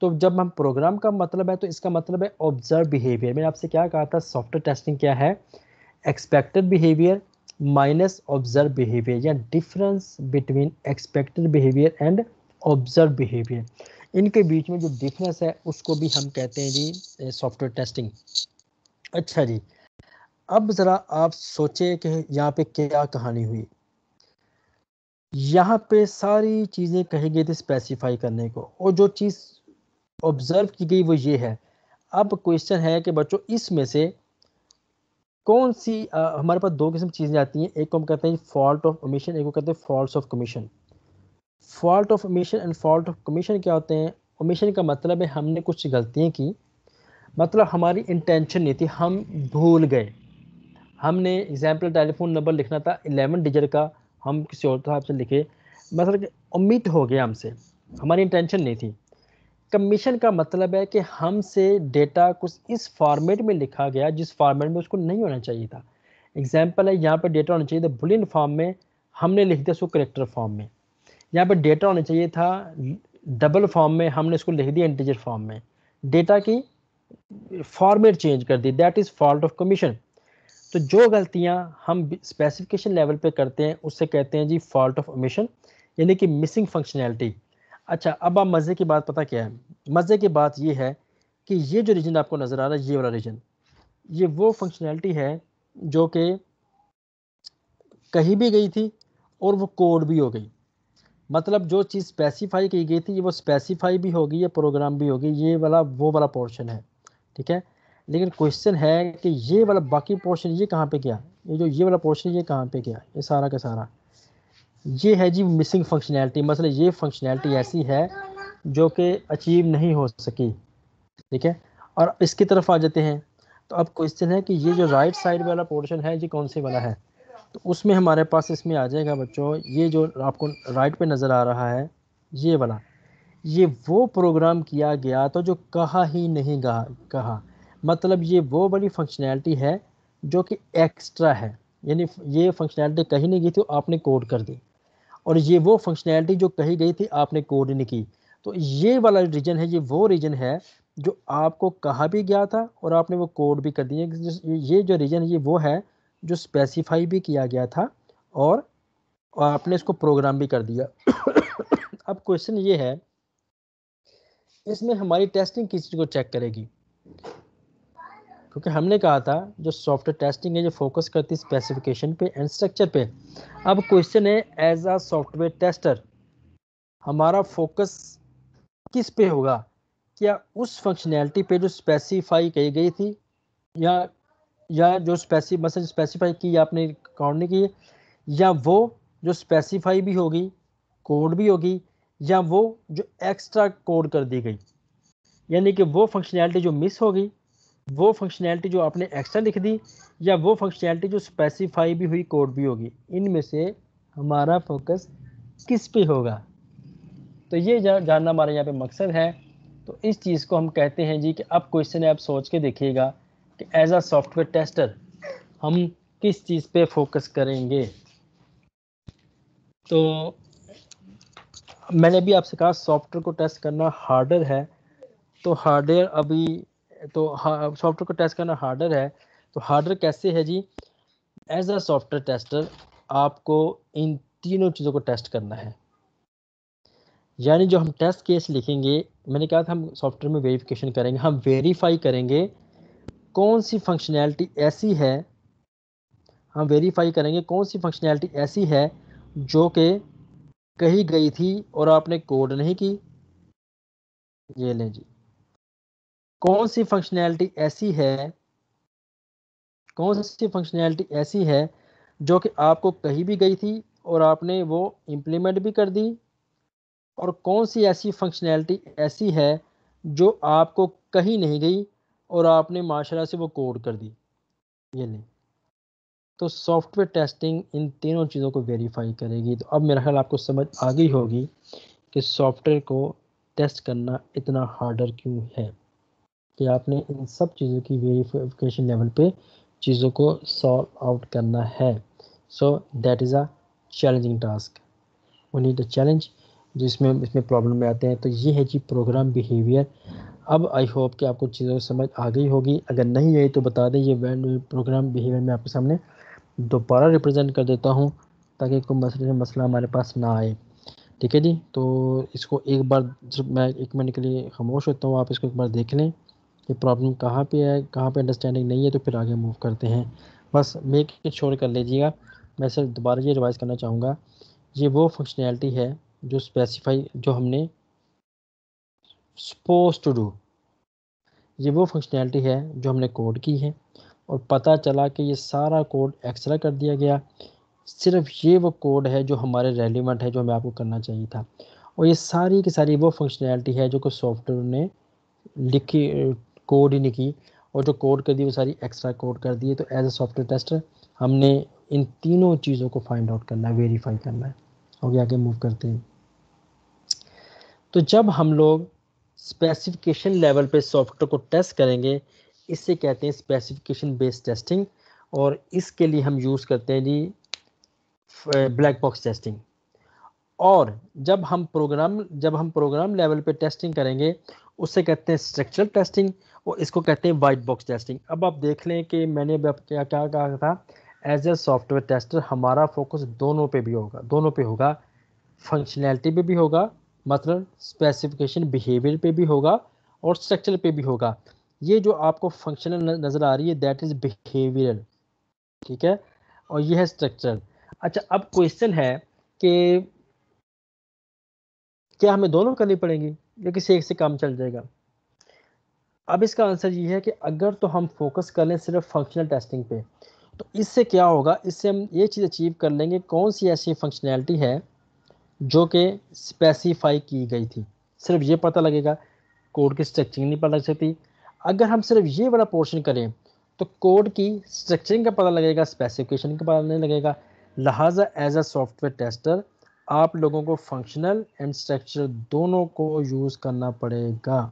तो जब हम प्रोग्राम का मतलब है तो इसका मतलब है ऑब्जर्व बिहेवियर। मैंने आपसे क्या कहा था, सॉफ्टवेयर टेस्टिंग क्या है, expected behaviour minus observe behaviour, या difference between expected behaviour and observe behaviour. इनके बीच में जो डिफरेंस है उसको भी हम कहते हैं जी सॉफ्टवेयर टेस्टिंग। अच्छा जी, अब ज़रा आप सोचें कि यहाँ पे क्या कहानी हुई। यहाँ पे सारी चीज़ें कही गई थी स्पेसिफाई करने को, और जो चीज़ ऑब्जर्व की गई वो ये है। अब क्वेश्चन है कि बच्चों इसमें से कौन सी हमारे पास दो किस्म चीज़ें आती हैं, एक को हम कहते हैं फॉल्ट ऑफ ओमिशन, एक को कहते हैं fault of commission. Fault of omission and fault of commission क्या होते हैं? ओमिशन का मतलब है हमने कुछ गलतियाँ की, मतलब हमारी इंटेंशन नहीं थी, हम भूल गए। हमने एग्जाम्पल टेलीफोन नंबर लिखना था 11 डिजिट का, हम किसी और हिसाब से लिखे, मतलब ओमिट हो गया हमसे, हमारी इंटेंशन नहीं थी। कमीशन का मतलब है कि हमसे डेटा कुछ इस फॉर्मेट में लिखा गया जिस फॉर्मेट में उसको नहीं होना चाहिए था। एग्जाम्पल है, यहाँ पर डेटा होना चाहिए था बुलियन फॉर्म में, हमने लिख दिया उसको करेक्टर फॉर्म में। यहाँ पर डेटा होना चाहिए था डबल फॉर्म में, हमने इसको लिख दिया इंटीजर फॉर्म में। डेटा की फॉर्मेट चेंज कर दी, that is fault of commission. तो जो गलतियाँ हम स्पेसिफिकेशन लेवल पे करते हैं उससे कहते हैं जी फॉल्ट ऑफ ओमिशन, यानी कि मिसिंग फंक्शनैलिटी। अच्छा, अब आप मज़े की बात पता क्या है? मज़े की बात ये है कि ये जो रीजन आपको नज़र आ रहा है, ये वाला रीजन, ये वो फंक्शनैलिटी है जो कि कही भी गई थी और वो कोड भी हो गई। मतलब जो चीज़ स्पेसिफाई की गई थी ये वो स्पेसिफाई भी होगी, या प्रोग्राम भी होगी, ये वाला वो वाला पोर्शन है। ठीक है, लेकिन क्वेश्चन है कि ये वाला बाकी पोर्शन ये कहाँ पे गया, ये जो ये वाला पोर्शन ये कहाँ पे गया, ये सारा का सारा ये है जी मिसिंग फंक्शनैलिटी। मतलब ये फंक्शनैलिटी ऐसी है जो कि अचीव नहीं हो सकी। ठीक है, और इसकी तरफ आ जाते हैं। तो अब क्वेश्चन है कि ये जो राइट साइड वाला पोर्शन है ये कौन से वाला है? तो उसमें हमारे पास इसमें आ जाएगा बच्चों, ये जो आपको राइट पे नज़र आ रहा है ये वाला, ये वो प्रोग्राम किया गया तो जो कहा ही नहीं कहा। मतलब ये वो बड़ी फंक्शनैलिटी है जो कि एक्स्ट्रा है, यानी ये फंक्शनैलिटी कही नहीं गई थी आपने कोड कर दी, और ये वो फंक्शनैलिटी जो कही गई थी आपने कोड नहीं की। तो ये वाला रीजन है, ये वो रीजन है जो आपको कहा भी गया था और आपने वो कोड भी कर दिया। ये जो रीजन है ये वो है जो स्पेसिफाई भी किया गया था और आपने इसको प्रोग्राम भी कर दिया। अब क्वेश्चन ये है, इसमें हमारी टेस्टिंग किस चीज़ को चेक करेगी? क्योंकि हमने कहा था जो सॉफ्टवेयर टेस्टिंग है जो फोकस करती है स्पेसिफिकेशन पे एंड स्ट्रक्चर पे। अब क्वेश्चन है एज अ सॉफ्टवेयर टेस्टर हमारा फोकस किस पे होगा? क्या उस फंक्शनैलिटी पे जो स्पेसिफाई की गई थी, या जो स्पेसिफाई की आपने काउंट नहीं की, या वो जो स्पेसिफाई भी होगी कोड भी होगी, या वो जो एक्स्ट्रा कोड कर दी गई, यानी कि वो फंक्शनैलिटी जो मिस होगी वो फंक्शनैलिटी जो आपने एक्स्ट्रा लिख दी या वो फंक्शनैलिटी जो स्पेसिफाई भी हुई कोड भी होगी, इनमें से हमारा फोकस किस पे होगा। तो ये जानना हमारा यहाँ पे मकसद है। तो इस चीज़ को हम कहते हैं जी कि अब क्वेश्चन है, आप सोच के देखिएगा कि एज अ सॉफ्टवेयर टेस्टर हम किस चीज़ पे फोकस करेंगे। तो मैंने भी आपसे कहा सॉफ्टवेयर को टेस्ट करना हार्डर है, तो हार्डवेयर अभी तो सॉफ्टवेयर को टेस्ट करना हार्डर है। तो हार्डर कैसे है जी, एज अ सॉफ्टवेयर टेस्टर आपको इन तीनों चीज़ों को टेस्ट करना है। यानी जो हम टेस्ट केस लिखेंगे, मैंने कहा था हम सॉफ्टवेयर में वेरिफिकेशन करेंगे, हम वेरीफाई करेंगे कौन सी फंक्शनैलिटी ऐसी है, हम वेरीफाई करेंगे कौन सी फंक्शनैलिटी ऐसी है जो कि कही गई थी और आपने कोड नहीं की। ये लें जी, कौन सी फंक्शनैलिटी ऐसी है, कौन सी फंक्शनैलिटी ऐसी है जो कि आपको कही भी गई थी और आपने वो इम्प्लीमेंट भी कर दी, और कौन सी ऐसी फंक्शनैलिटी ऐसी है जो आपको कही नहीं गई और आपने माशाल्लाह से वो कोड कर दी। ये लें, तो सॉफ्टवेयर टेस्टिंग इन तीनों चीज़ों को वेरीफाई करेगी। तो अब मेरा ख्याल आपको समझ आ गई होगी कि सॉफ्टवेयर को टेस्ट करना इतना हार्डर क्यों है, कि आपने इन सब चीज़ों की वेरिफिकेशन लेवल पे चीज़ों को सॉल्व आउट करना है। So that is a challenging task, we need a challenge जिसमें इसमें प्रॉब्लम में आते हैं। तो ये है जी प्रोग्राम बिहेवियर। अब आई होप कि आपको चीज़ों की समझ आ गई होगी, अगर नहीं आई तो बता दें। ये प्रोग्राम बिहेवियर मैं आपके सामने दोबारा रिप्रेजेंट कर देता हूँ ताकि कोई मसला हमारे पास ना आए। ठीक है जी, तो इसको एक बार जब मैं 1 मिनट के लिए खामोश होता हूँ, आप इसको एक बार देख लें कि प्रॉब्लम कहाँ पे है, कहाँ पे अंडरस्टैंडिंग नहीं है, तो फिर आगे मूव करते हैं। बस मेक इट श्योर कर लीजिएगा। मैं सिर्फ दोबारा ये रिवाइज़ करना चाहूँगा, ये वो फंक्शनैलिटी है जो स्पेसिफाई, जो हमने सपोज टू डू, ये वो फंक्शनैलिटी है जो हमने कोड की है और पता चला कि ये सारा कोड एक्स्ट्रा कर दिया गया, सिर्फ ये वो कोड है जो हमारे रेलिवेंट है, जो हमें आपको करना चाहिए था। और ये सारी की सारी वो फंक्शनैलिटी है जो कि सॉफ्टवेयर ने लिखी, कोड ही नहीं की, और जो कोड कर दी वो सारी एक्स्ट्रा कोड कर दी है। तो एज अ सॉफ्टवेयर टेस्टर हमने इन तीनों चीज़ों को फाइंड आउट करना है, वेरीफाई करना है। और आगे मूव करते हैं। तो जब हम लोग स्पेसिफिकेशन लेवल पे सॉफ्टवेयर को टेस्ट करेंगे, इससे कहते हैं स्पेसिफिकेशन बेस्ड टेस्टिंग, और इसके लिए हम यूज़ करते हैं जी ब्लैक बॉक्स टेस्टिंग। और जब हम प्रोग्राम लेवल पे टेस्टिंग करेंगे, उससे कहते हैं स्ट्रक्चरल टेस्टिंग, और इसको कहते हैं वाइट बॉक्स टेस्टिंग। अब आप देख लें कि मैंने अब क्या क्या कहा था, एज ए सॉफ्टवेयर टेस्टर हमारा फोकस दोनों पे भी होगा, दोनों पे होगा, फंक्शनैलिटी पे भी होगा, मतलब स्पेसिफिकेशन बिहेवियर पे भी होगा, और स्ट्रक्चर पे भी होगा। ये जो आपको फंक्शनल नज़र आ रही है दैट इज़ बिहेवियरल, ठीक है, और ये है स्ट्रक्चर। अच्छा, अब क्वेश्चन है कि क्या हमें दोनों करनी पड़ेंगी या किसी एक से काम चल जाएगा। अब इसका आंसर ये है कि अगर तो हम फोकस कर लें सिर्फ फंक्शनल टेस्टिंग पे, तो इससे क्या होगा, इससे हम ये चीज़ अचीव कर लेंगे, कौन सी ऐसी फंक्शनैलिटी है जो कि स्पेसिफाई की गई थी, सिर्फ ये पता लगेगा, कोड की स्ट्रक्चरिंग नहीं पता लग सकती। अगर हम सिर्फ ये वाला पोर्शन करें तो कोड की स्ट्रक्चरिंग का पता लगेगा, स्पेसिफिकेशन का पता नहीं लगेगा। लिहाजा एज अ सॉफ्टवेयर टेस्टर आप लोगों को फंक्शनल एंड स्ट्रक्चर दोनों को यूज़ करना पड़ेगा।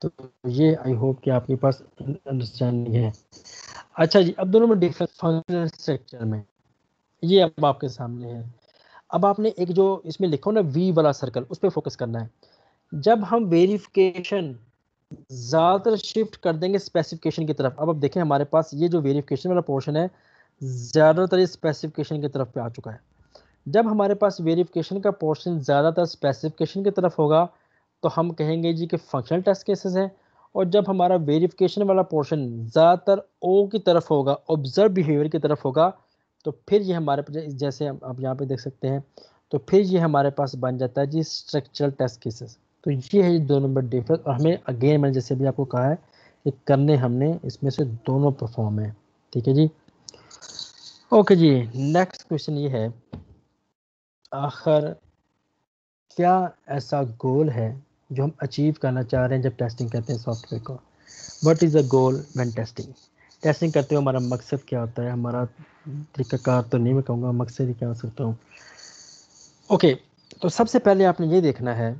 तो ये आई होप कि आपके पास अंडरस्टैंडिंग है। अच्छा जी, अब दोनों में डिफरेंस फंक्शनल स्ट्रक्चर में, ये अब आपके सामने है। अब आपने एक जो इसमें लिखा हो ना वी वाला सर्कल, उस पर फोकस करना है। जब हम वेरिफिकेशन ज़्यादातर शिफ्ट कर देंगे स्पेसिफिकेशन की तरफ, अब देखें हमारे पास ये जो वेरिफिकेशन वाला पोर्शन है ज़्यादातर स्पेसिफिकेशन की तरफ पे आ चुका है। जब हमारे पास वेरिफिकेशन का पोर्शन ज़्यादातर स्पेसिफिकेशन की तरफ होगा तो हम कहेंगे जी कि फंक्शनल टेस्ट केसेस हैं, और जब हमारा वेरिफिकेशन वाला पोर्शन ज़्यादातर ओ की तरफ होगा, ऑब्जर्व बिहेवियर की तरफ होगा, तो फिर ये हमारे पास, जैसे आप यहाँ पे देख सकते हैं, तो फिर ये हमारे पास बन जाता है जी स्ट्रक्चरल टेस्ट केसेस। तो ये है दो नंबर डिफरेंस, और हमें अगेन मैंने जैसे भी आपको कहा है कि करने हमने इसमें से दोनों परफॉर्म है। ठीक है जी, ओके जी। नेक्स्ट क्वेश्चन ये है, आखिर क्या ऐसा गोल है जो हम अचीव करना चाह रहे हैं जब टेस्टिंग करते हैं सॉफ्टवेयर को। What is the goal when testing? Testing करते हुए हमारा मकसद क्या होता है, हमारा तरीकाकार तो नहीं मैं कहूँगा, मकसद ही क्या हो सकता हूँ। ओके, तो सबसे पहले आपने ये देखना है,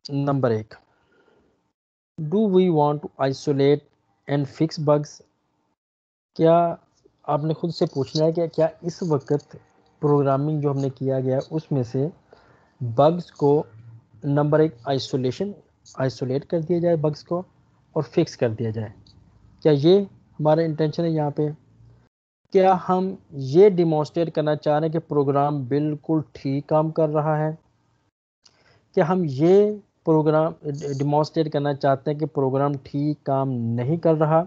number 1, do we want to isolate and fix bugs? क्या आपने खुद से पूछना है कि क्या इस वक्त प्रोग्रामिंग जो हमने किया गया है उसमें से बग्स को नंबर 1 आइसोलेट कर दिया जाए बग्स को और फिक्स कर दिया जाए? क्या ये हमारा इंटेंशन है यहाँ पे? क्या हम ये डिमॉन्स्ट्रेट करना चाह रहे हैं कि प्रोग्राम बिल्कुल ठीक काम कर रहा है? क्या हम ये प्रोग्राम डिमॉन्स्ट्रेट करना चाहते हैं कि प्रोग्राम ठीक काम नहीं कर रहा?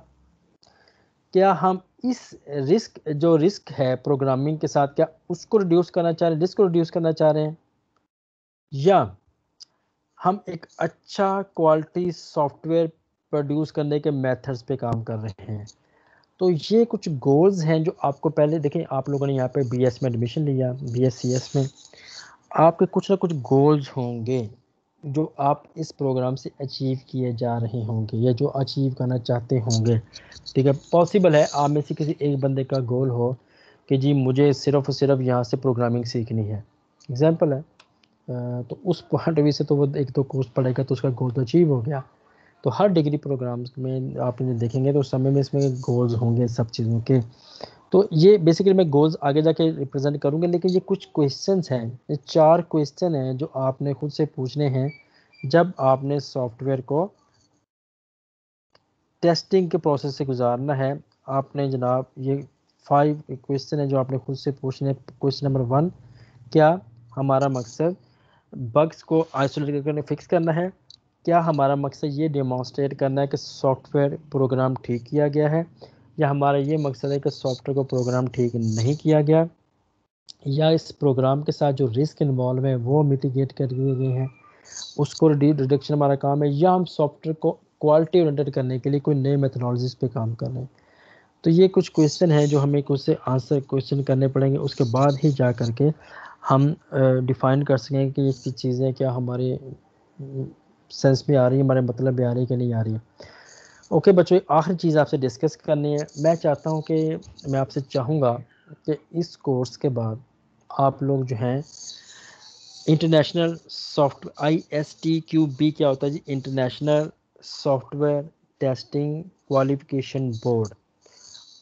क्या हम इस रिस्क है प्रोग्रामिंग के साथ, क्या उसको रिड्यूस करना चाह रहे हैं, रिस्क को रिड्यूस करना चाह रहे हैं, या हम एक अच्छा क्वालिटी सॉफ्टवेयर प्रोड्यूस करने के मेथड्स पे काम कर रहे हैं? तो ये कुछ गोल्स हैं जो आपको पहले देखें, आप लोगों ने यहाँ पे बीएस में एडमिशन लिया, बीएससीएस में आपके कुछ ना कुछ गोल्स होंगे जो आप इस प्रोग्राम से अचीव किए जा रहे होंगे या जो अचीव करना चाहते होंगे। ठीक है, पॉसिबल है आप में से किसी एक बंदे का गोल हो कि जी मुझे सिर्फ और सिर्फ यहाँ से प्रोग्रामिंग सीखनी है, एग्जाम्पल है, तो उस पॉइंट ऑफ व्यू से तो वो एक दो कोर्स पढ़ेगा तो उसका गोल तो अचीव हो गया। तो हर डिग्री प्रोग्राम्स में आप देखेंगे तो उस समय में इसमें गोल्स होंगे सब चीज़ों के। तो ये बेसिकली मैं गोल्स आगे जाके रिप्रेजेंट करूँगा, लेकिन ये कुछ क्वेश्चंस हैं, ये 4 क्वेश्चन हैं जो आपने खुद से पूछने हैं जब आपने सॉफ्टवेयर को टेस्टिंग के प्रोसेस से गुजारना है। आपने जनाब ये 5 क्वेश्चन है जो आपने खुद से पूछने। क्वेश्चन नंबर 1, क्या हमारा मकसद बग्स को आइसोलेट करके फिक्स करना है? क्या हमारा मकसद ये डेमोन्स्ट्रेट करना है कि सॉफ्टवेयर प्रोग्राम ठीक किया गया है, या हमारा ये मकसद है कि सॉफ्टवेयर को प्रोग्राम ठीक नहीं किया गया, या इस प्रोग्राम के साथ जो रिस्क इन्वॉल्व है वो मिटिगेट कर दिए गए हैं, उसको रिडक्शन हमारा काम है, या हम सॉफ्टवेयर को क्वालिटी ओरिएंटेड करने के लिए कोई नए मेथडोलॉजीज पे काम कर रहे हैं? तो ये कुछ क्वेश्चन है जो हमें कुछ से आंसर क्वेश्चन करने पड़ेंगे, उसके बाद ही जा करके हम डिफ़ाइन कर सकेंगे कि ये चीज़ें क्या हमारे सेंस में आ रही है, हमारे मतलब में आ रही है कि नहीं आ रही है। ओके बच्चों, आखिरी चीज़ आपसे डिस्कस करनी है। मैं चाहता हूँ कि मैं आपसे चाहूँगा कि इस कोर्स के बाद आप लोग जो हैं इंटरनेशनल सॉफ्टवेयर ISTQB क्या होता है जी, international software testing qualification board,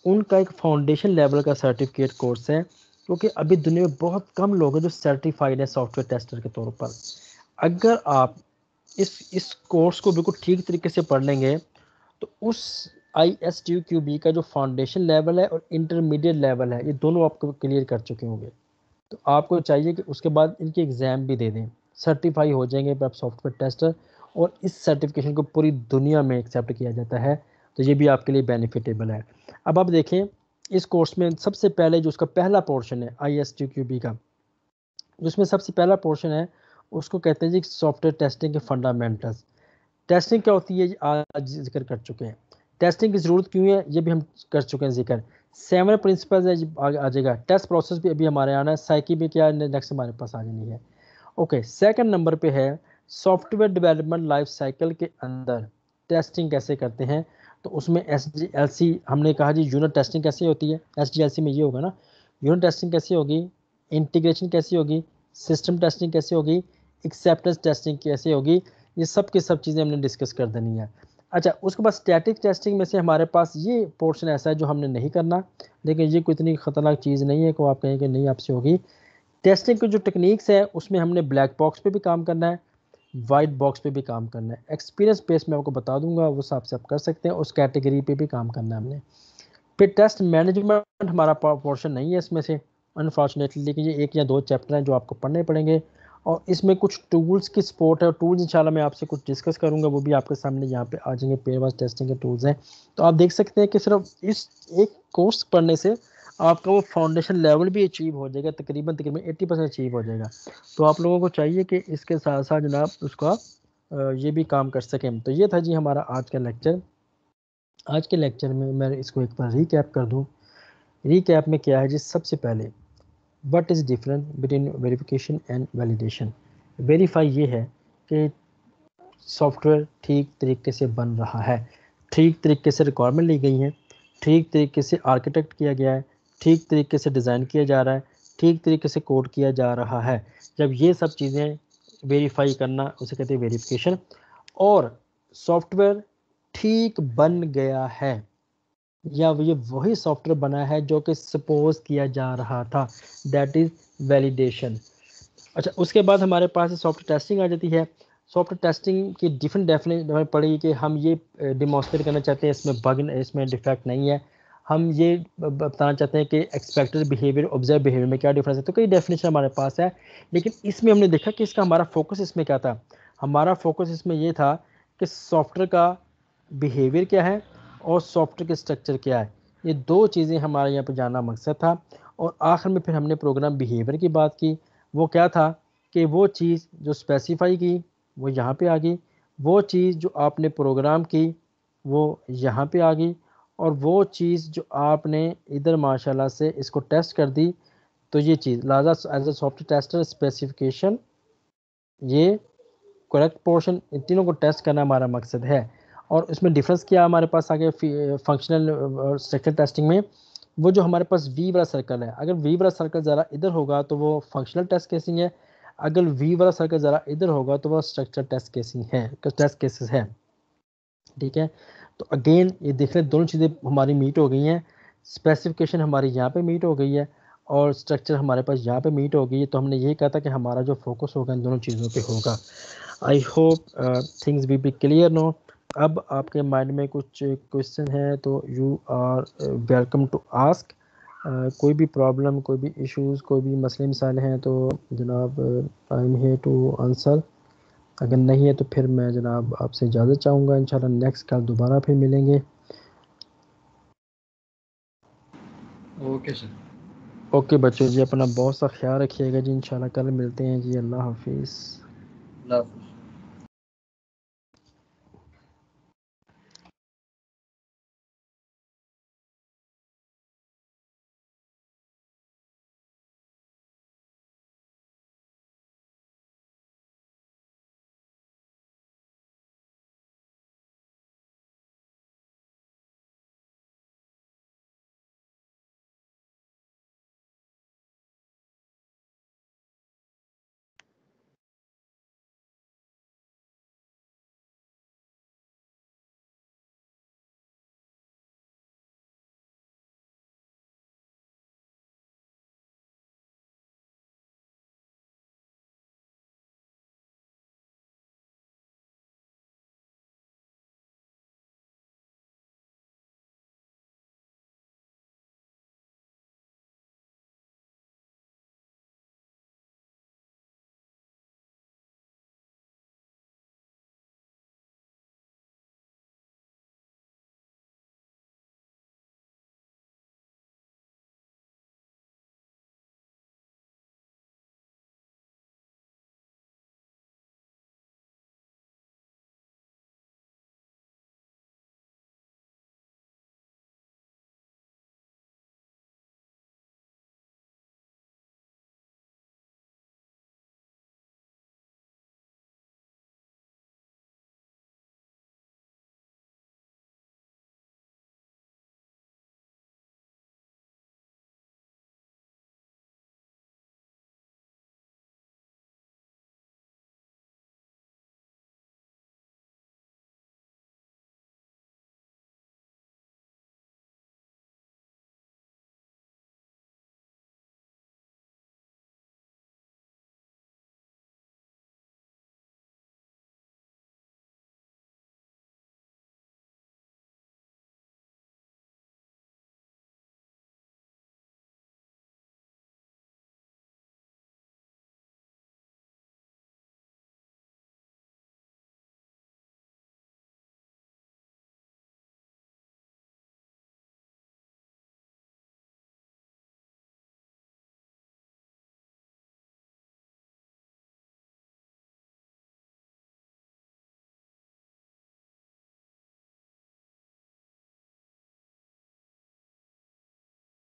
उनका एक फाउंडेशन लेवल का सर्टिफिकेट कोर्स है, क्योंकि अभी दुनिया में बहुत कम लोग हैं जो सर्टिफाइड है सॉफ्टवेयर टेस्टर के तौर पर। अगर आप इस कोर्स को बिल्कुल ठीक तरीके से पढ़ लेंगे तो उस ISTQB का जो फाउंडेशन लेवल है और इंटरमीडिएट लेवल है, ये दोनों आपको क्लियर कर चुके होंगे। तो आपको चाहिए कि उसके बाद इनके एग्ज़ाम भी दे दें, सर्टिफाई हो जाएंगे आप सॉफ्टवेयर टेस्टर, और इस सर्टिफिकेशन को पूरी दुनिया में एक्सेप्ट किया जाता है, तो ये भी आपके लिए बेनिफिटेबल है। अब आप देखें इस कोर्स में सबसे पहले जो उसका पहला पोर्शन है ISTQB का, जिसमें सबसे पहला पोर्शन है उसको कहते हैं जी सॉफ्टवेयर टेस्टिंग के फंडामेंटल्स। टेस्टिंग क्या होती है आज जिक्र कर चुके हैं, टेस्टिंग की ज़रूरत क्यों है ये भी हम कर चुके हैं जिक्र। 7 प्रिंसिपल्स है आगे आ जाएगा, टेस्ट प्रोसेस भी अभी हमारे आना है, साइकी भी क्या नेक्स्ट हमारे पास आ जानी है। ओके, सेकंड नंबर पे है सॉफ्टवेयर डेवलपमेंट लाइफ साइकिल के अंदर टेस्टिंग कैसे करते हैं, तो उसमें SDLC हमने कहा जी यूनिट टेस्टिंग कैसे होती है, SDLC में ये होगा ना, यूनिट टेस्टिंग कैसे होगी, इंटीग्रेशन कैसे होगी, सिस्टम टेस्टिंग कैसे होगी, एक्सेप्टेंस टेस्टिंग कैसे होगी, ये सब की सब चीज़ें हमने डिस्कस कर देनी है। अच्छा, उसके बाद स्टैटिक टेस्टिंग में से हमारे पास ये पोर्शन ऐसा है जो हमने नहीं करना, लेकिन ये कोई इतनी ख़तरनाक चीज़ नहीं है कि आप कहें कि नहीं आपसे होगी। टेस्टिंग की जो टेक्निक्स है उसमें हमने ब्लैक बॉक्स पे भी काम करना है, वाइट बॉक्स पे भी काम करना है, एक्सपीरियंस बेस में आपको बता दूंगा, वो हिसाब से आप कर सकते हैं, उस कैटेगरी पे भी काम करना है हमने। फिर टेस्ट मैनेजमेंट हमारा पोर्शन नहीं है इसमें से अनफॉर्चुनेटली, लेकिन ये 1 या 2 चैप्टर हैं जो आपको पढ़ने पड़ेंगे, और इसमें कुछ टूल्स की सपोर्ट है, टूल्स इंशाल्लाह मैं आपसे कुछ डिस्कस करूंगा, वो भी आपके सामने यहाँ पे आ जाएंगे, पेयर वाइज टेस्टिंग के टूल्स हैं। तो आप देख सकते हैं कि सिर्फ इस एक कोर्स पढ़ने से आपका वो फाउंडेशन लेवल भी अचीव हो जाएगा, तकरीबन 80% अचीव हो जाएगा। तो आप लोगों को चाहिए कि इसके साथ साथ जनाब उसका ये भी काम कर सकें। तो ये था जी हमारा आज का लेक्चर। आज के लेक्चर में मैं इसको एक बार रीकैप कर दूं। रीकैप में क्या है जी, सबसे पहले what is difference between verification and validation. Verify ये है कि सॉफ्टवेयर ठीक तरीके से बन रहा है, ठीक तरीके से रिक्वायरमेंट ली गई हैं, ठीक तरीके से आर्किटेक्ट किया गया है, ठीक तरीके से डिज़ाइन किया जा रहा है, ठीक तरीके से कोड किया जा रहा है। जब ये सब चीज़ें वेरीफाई करना उसे कहते हैं वेरिफिकेशन। और सॉफ्टवेयर ठीक बन गया है या ये वही सॉफ्टवेयर बना है जो कि सपोज किया जा रहा था, दैट इज़ वैलिडेशन। अच्छा, उसके बाद हमारे पास सॉफ्टवेयर टेस्टिंग आ जाती है। सॉफ्टवेयर टेस्टिंग की डिफरेंट डेफिनेशन हमें पड़ी कि हम ये डिमॉन्स्ट्रेट करना चाहते हैं इसमें बग, इसमें डिफेक्ट नहीं है। हम ये बताना चाहते हैं कि एक्सपेक्टेड बिहेवियर ऑब्जर्व बिहेवियर में क्या डिफरेंस है। तो कई डेफिनेशन हमारे पास है, लेकिन इसमें हमने देखा कि इसका हमारा फोकस इसमें क्या था। हमारा फोकस इसमें ये था कि सॉफ्टवेयर का बिहेवियर क्या है और सॉफ्टवेयर के स्ट्रक्चर क्या है। ये दो चीज़ें हमारे यहाँ पर जानना मकसद था। और आखिर में फिर हमने प्रोग्राम बिहेवियर की बात की। वो क्या था कि वो चीज़ जो स्पेसिफाई की वो यहाँ पे आ गई, वो चीज़ जो आपने प्रोग्राम की वो यहाँ पे आ गई, और वो चीज़ जो आपने इधर माशाल्लाह से इसको टेस्ट कर दी। तो ये चीज़ लाजा as a software tester specification, ये करेक्ट पोर्शन, इन तीनों को टेस्ट करना हमारा मकसद है। और इसमें डिफरेंस क्या हमारे पास आगे फंक्शनल स्ट्रक्चर टेस्टिंग में, वो जो हमारे पास वी वाला सर्कल है, अगर वी वाला सर्कल ज़रा इधर होगा तो वो फंक्शनल टेस्ट केसिंग है, अगर वी वाला सर्कल ज़रा इधर होगा तो वो स्ट्रक्चर टेस्ट केसिंग है, टेस्ट केसेस है। ठीक है, तो अगेन ये देख रहे दोनों चीज़ें हमारी मीट हो गई हैं। स्पेसिफिकेशन हमारी यहाँ पे मीट हो गई है और स्ट्रक्चर हमारे पास यहाँ पे मीट हो गई है। तो हमने यही कहा था कि हमारा जो फोकस होगा इन दोनों चीज़ों पे होगा। I hope things be be clear no. अब आपके माइंड में कुछ क्वेश्चन है तो you are welcome to ask. कोई भी प्रॉब्लम, कोई भी इश्यूज़, कोई भी मसले मिसाइल हैं तो जनाब I am here to answer. अगर नहीं है तो फिर मैं जनाब आपसे इजाज़त चाहूँगा। इंशाल्लाह नेक्स्ट कल दोबारा फिर मिलेंगे। Okay sir. ओके बच्चों जी, अपना बहुत सा ख्याल रखिएगा जी। इंशाल्लाह कल मिलते हैं जी। अल्लाह हाफिज़। अल्लाह हाफ़िज़।